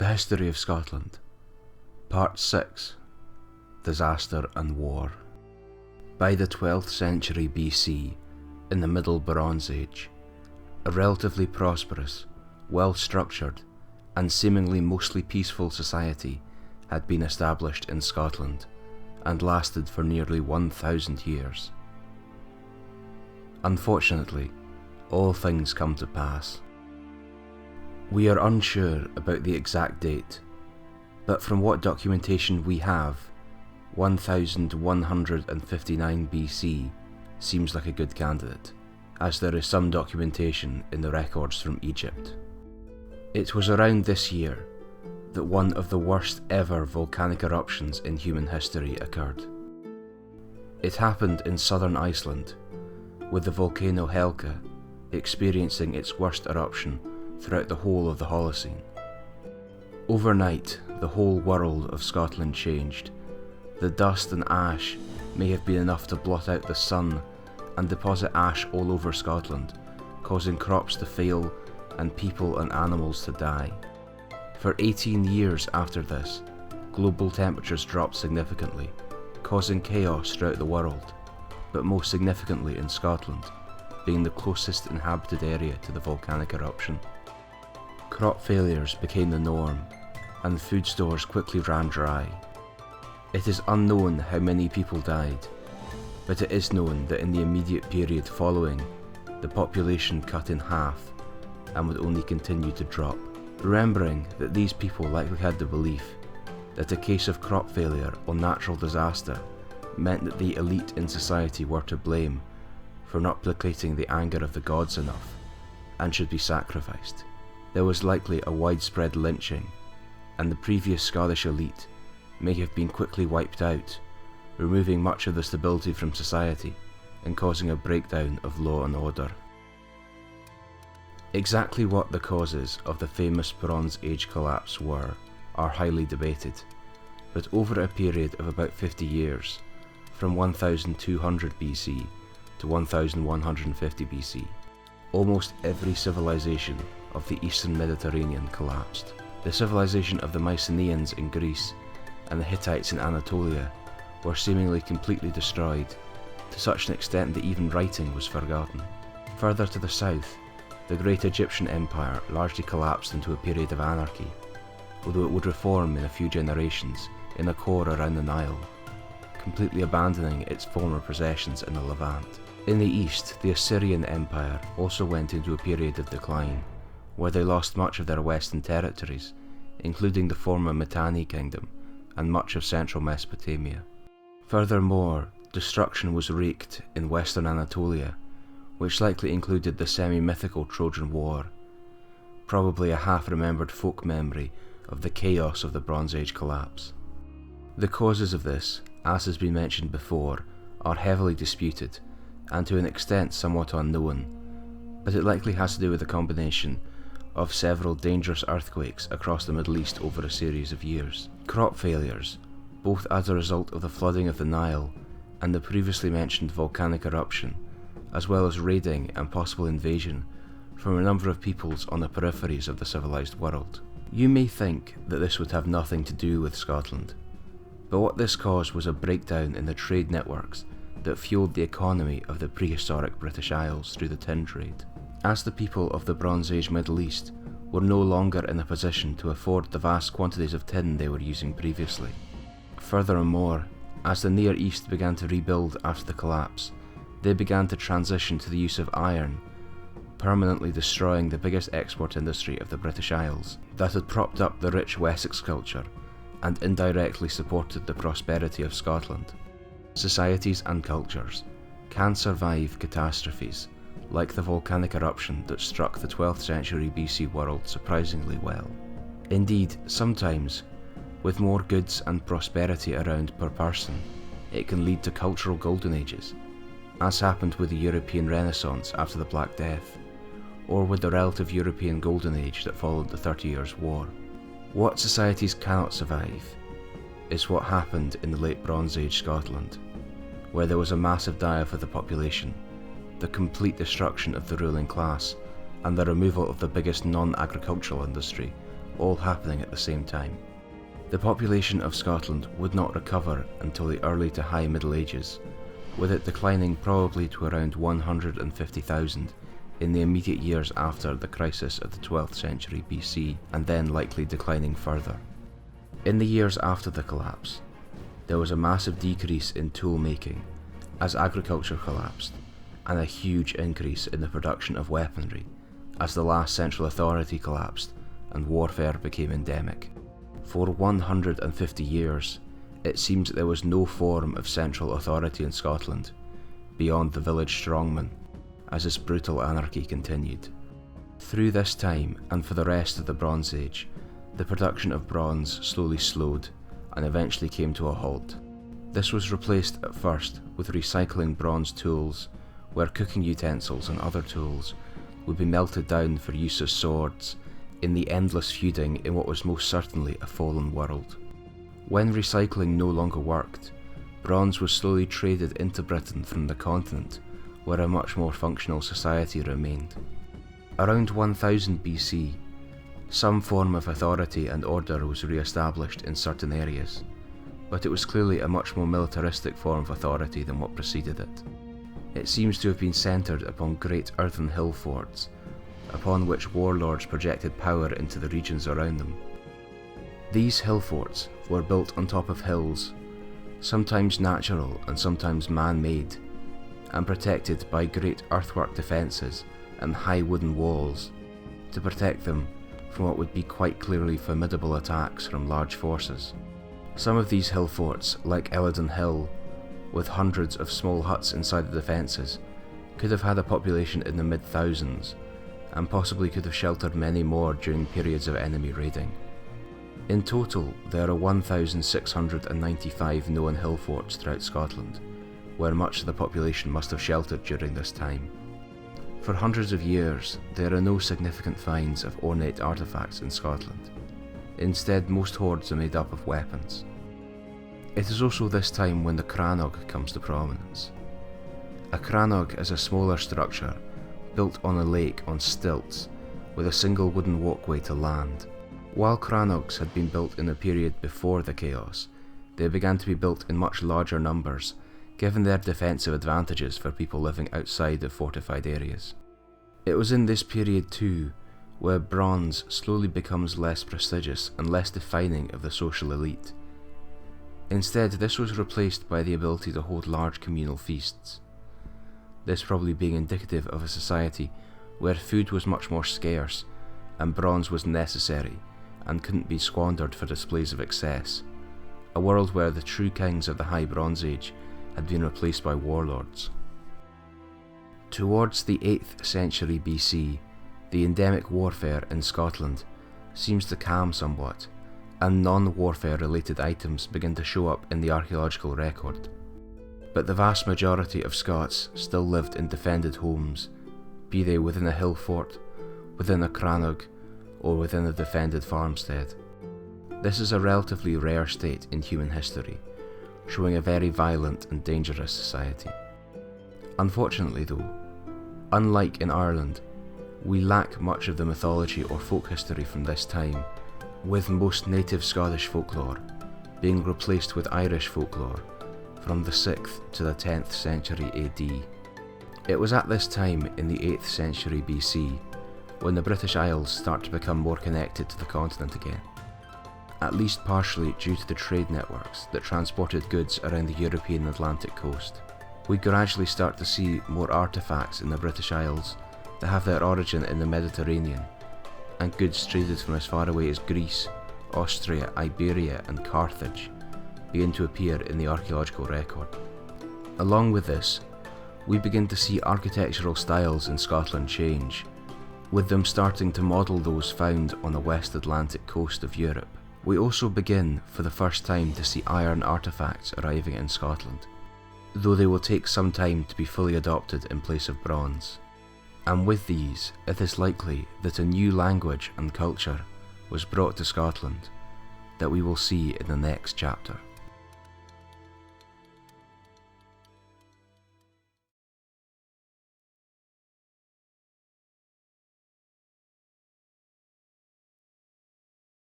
History of Scotland, Part 6, Disaster and War. By the 12th century BC, in the Middle Bronze Age, a relatively prosperous, well-structured, and seemingly mostly peaceful society had been established in Scotland, and lasted for nearly 1,000 years. Unfortunately, all things come to pass. We are unsure about the exact date, but from what documentation we have, 1159 BC seems like a good candidate, as there is some documentation in the records from Egypt. It was around this year that one of the worst ever volcanic eruptions in human history occurred. It happened in southern Iceland, with the volcano Helka experiencing its worst eruption throughout the whole of the Holocene. Overnight, the whole world of Scotland changed. The dust and ash may have been enough to blot out the sun and deposit ash all over Scotland, causing crops to fail and people and animals to die. For 18 years after this, global temperatures dropped significantly, causing chaos throughout the world, but most significantly in Scotland, being the closest inhabited area to the volcanic eruption. Crop failures became the norm, and food stores quickly ran dry. It is unknown how many people died, but it is known that in the immediate period following, the population cut in half and would only continue to drop. Remembering that these people likely had the belief that a case of crop failure or natural disaster meant that the elite in society were to blame for not placating the anger of the gods enough and should be sacrificed. There was likely a widespread lynching, and the previous Scottish elite may have been quickly wiped out, removing much of the stability from society and causing a breakdown of law and order. Exactly what the causes of the famous Bronze Age collapse were are highly debated, but over a period of about 50 years, from 1200 BC to 1150 BC, almost every civilization of the Eastern Mediterranean collapsed. The civilization of the Mycenaeans in Greece and the Hittites in Anatolia were seemingly completely destroyed, to such an extent that even writing was forgotten. Further to the south, the great Egyptian empire largely collapsed into a period of anarchy, although it would reform in a few generations in a core around the Nile, completely abandoning its former possessions in the Levant. In the east, the Assyrian Empire also went into a period of decline, where they lost much of their western territories, including the former Mitanni kingdom and much of central Mesopotamia. Furthermore, destruction was wreaked in western Anatolia, which likely included the semi-mythical Trojan War, probably a half-remembered folk memory of the chaos of the Bronze Age collapse. The causes of this, as has been mentioned before, are heavily disputed, and to an extent somewhat unknown, but it likely has to do with a combination of several dangerous earthquakes across the Middle East over a series of years. Crop failures, both as a result of the flooding of the Nile and the previously mentioned volcanic eruption, as well as raiding and possible invasion from a number of peoples on the peripheries of the civilized world. You may think that this would have nothing to do with Scotland, but what this caused was a breakdown in the trade networks that fueled the economy of the prehistoric British Isles through the tin trade. As the people of the Bronze Age Middle East were no longer in a position to afford the vast quantities of tin they were using previously. Furthermore, as the Near East began to rebuild after the collapse, they began to transition to the use of iron, permanently destroying the biggest export industry of the British Isles that had propped up the rich Wessex culture and indirectly supported the prosperity of Scotland. Societies and cultures can survive catastrophes like the volcanic eruption that struck the 12th century BC world surprisingly well. Indeed, sometimes, with more goods and prosperity around per person, it can lead to cultural golden ages, as happened with the European Renaissance after the Black Death, or with the relative European Golden Age that followed the 30 Years' War. What societies cannot survive is what happened in the late Bronze Age Scotland, where there was a massive die-off of the population, the complete destruction of the ruling class, and the removal of the biggest non-agricultural industry, all happening at the same time. The population of Scotland would not recover until the early to high Middle Ages, with it declining probably to around 150,000 in the immediate years after the crisis of the 12th century BC, and then likely declining further. In the years after the collapse, there was a massive decrease in tool making as agriculture collapsed, and a huge increase in the production of weaponry as the last central authority collapsed and warfare became endemic. For 150 years, it seems that there was no form of central authority in Scotland beyond the village strongman, as this brutal anarchy continued. Through this time, and for the rest of the Bronze Age, the production of bronze slowly slowed and eventually came to a halt. This was replaced at first with recycling bronze tools, where cooking utensils and other tools would be melted down for use as swords in the endless feuding in what was most certainly a fallen world. When recycling no longer worked, bronze was slowly traded into Britain from the continent, where a much more functional society remained. Around 1000 BC, some form of authority and order was re-established in certain areas, but it was clearly a much more militaristic form of authority than what preceded it. It seems to have been centred upon great earthen hill forts, upon which warlords projected power into the regions around them. These hill forts were built on top of hills, sometimes natural and sometimes man-made, and protected by great earthwork defences and high wooden walls to protect them from what would be quite clearly formidable attacks from large forces. Some of these hill forts, like Elidon Hill, with hundreds of small huts inside the defences, could have had a population in the mid-thousands, and possibly could have sheltered many more during periods of enemy raiding. In total, there are 1,695 known hill forts throughout Scotland, where much of the population must have sheltered during this time. For hundreds of years, there are no significant finds of ornate artefacts in Scotland. Instead, most hoards are made up of weapons. It is also this time when the crannog comes to prominence. A crannog is a smaller structure built on a lake on stilts with a single wooden walkway to land. While crannogs had been built in the period before the chaos, they began to be built in much larger numbers, given their defensive advantages for people living outside of fortified areas. It was in this period too where bronze slowly becomes less prestigious and less defining of the social elite. Instead, this was replaced by the ability to hold large communal feasts. This probably being indicative of a society where food was much more scarce and bronze was necessary and couldn't be squandered for displays of excess, a world where the true kings of the High Bronze Age had been replaced by warlords. Towards the 8th century BC, the endemic warfare in Scotland seems to calm somewhat, and non-warfare related items begin to show up in the archaeological record. But the vast majority of Scots still lived in defended homes, be they within a hill fort, within a crannog, or within a defended farmstead. This is a relatively rare state in human history, showing a very violent and dangerous society. Unfortunately though, unlike in Ireland, we lack much of the mythology or folk history from this time, with most native Scottish folklore being replaced with Irish folklore from the 6th to the 10th century AD. It was at this time in the 8th century BC when the British Isles start to become more connected to the continent again, at least partially due to the trade networks that transported goods around the European Atlantic coast. We gradually start to see more artefacts in the British Isles that have their origin in the Mediterranean, and goods traded from as far away as Greece, Austria, Iberia and Carthage begin to appear in the archaeological record. Along with this, we begin to see architectural styles in Scotland change, with them starting to model those found on the West Atlantic coast of Europe. We also begin for the first time to see iron artefacts arriving in Scotland, though they will take some time to be fully adopted in place of bronze. And with these, it is likely that a new language and culture was brought to Scotland that we will see in the next chapter.